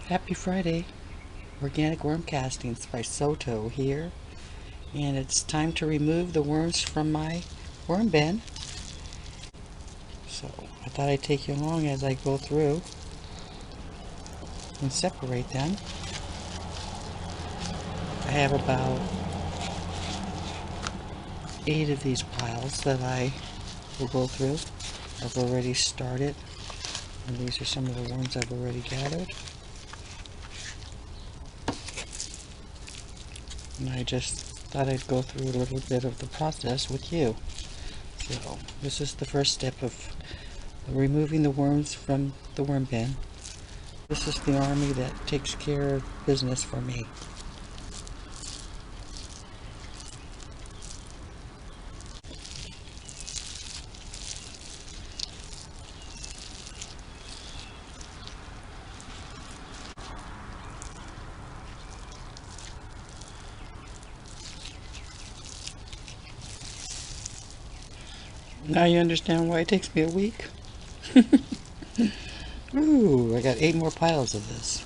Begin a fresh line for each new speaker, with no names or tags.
Happy Friday. Organic worm castings by Soto here. And it's time to remove the worms from my worm bin. So I thought I'd take you along as I go through and separate them. I have about 8 of these piles that I will go through. I've already started. And these are some of the ones I've already gathered. And I just thought I'd go through a little bit of the process with you. So this is the first step of removing the worms from the worm bin. This is the army that takes care of business for me. Now you understand why it takes me a week? Ooh, I got 8 more piles of this.